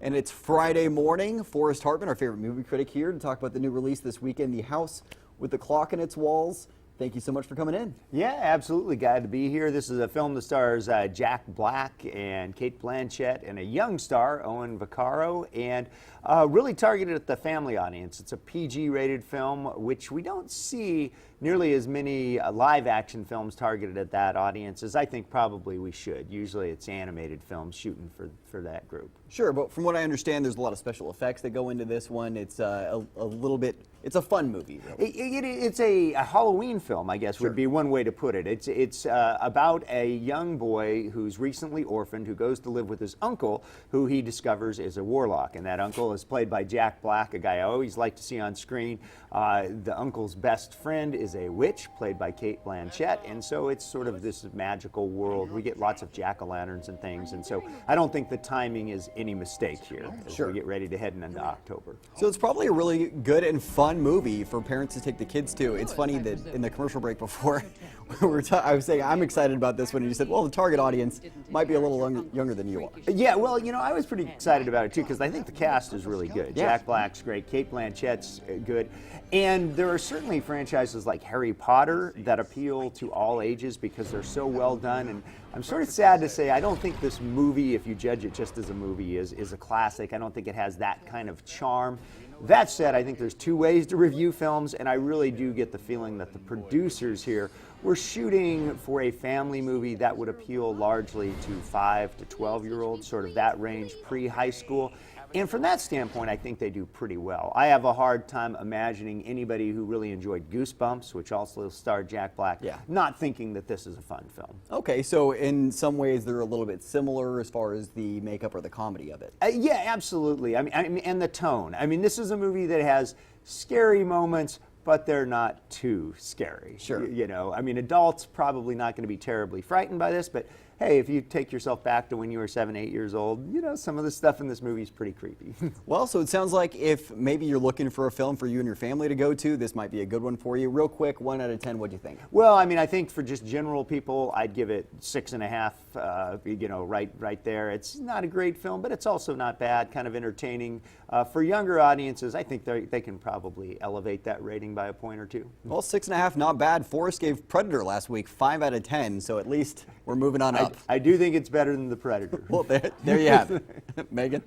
And it's Friday morning. Forrest Hartman, our favorite movie critic, here to talk about the new release this weekend, The House with the Clock in Its Walls. Thank you so much for coming in. Yeah, absolutely. Glad to be here. This is a film that stars Jack Black and Cate Blanchett and a young star, Owen Vaccaro, and really targeted at the family audience. It's a PG-rated film, which we don't see nearly as many live-action films targeted at that audience as I think probably we should. Usually it's animated films shooting for that group. Sure, but from what I understand, there's a lot of special effects that go into this one. It's a little bit, it's a fun movie, really. It's a Halloween film, I guess, would be one way to put it. It's about a young boy who's recently orphaned, who goes to live with his uncle, who he discovers is a warlock. And that uncle is played by Jack Black, a guy I always like to see on screen. The uncle's best friend is a witch, played by Cate Blanchett. And so it's sort of this magical world. We get lots of jack-o'-lanterns and things. And so I don't think the timing is any mistake here as we get ready to head into October. So it's probably a really good and fun movie for parents to take the kids to. It's funny that in the commercial break before, I was saying I'm excited about this one, and you said, well, the target audience might be a little younger than you are. Yeah, well, you know, I was pretty excited about it too, because I think the cast is really good. Yeah. Jack Black's great, Cate Blanchett's good, and there are certainly franchises like Harry Potter that appeal to all ages because they're so well done. And I'm sort of sad to say I don't think this movie, if you judge it just as a movie, is a classic. I don't think it has that kind of charm. That said, I think there's two ways to review films, and I really do get the feeling that the producers here were shooting for a family movie that would appeal largely to 5 to 12-year-olds, sort of that range, pre-high school. And from that standpoint, I think they do pretty well. I have a hard time imagining anybody who really enjoyed Goosebumps, which also starred Jack Black, not thinking that this is a fun film. Okay, so in some ways they're a little bit similar as far as the makeup or the comedy of it. Yeah, absolutely. I mean, and the tone. I mean, this is a movie that has scary moments, but they're not too scary. Sure. You know, I mean, adults probably not going to be terribly frightened by this, but hey, if you take yourself back to when you were 7, 8 years old, you know, some of the stuff in this movie is pretty creepy. Well, so it sounds like if maybe you're looking for a film for you and your family to go to, this might be a good one for you. Real quick, 1 out of 10, what'd you think? Well, I mean, I think for just general people, I'd give it 6.5, you know, right there. It's not a great film, but it's also not bad, kind of entertaining. For younger audiences, I think they can probably elevate that rating by a point or two. Well, 6.5, not bad. Forrest gave Predator last week 5 out of 10, so at least we're moving on up. I do think it's better than The Predator. Well, there you have it. Megan?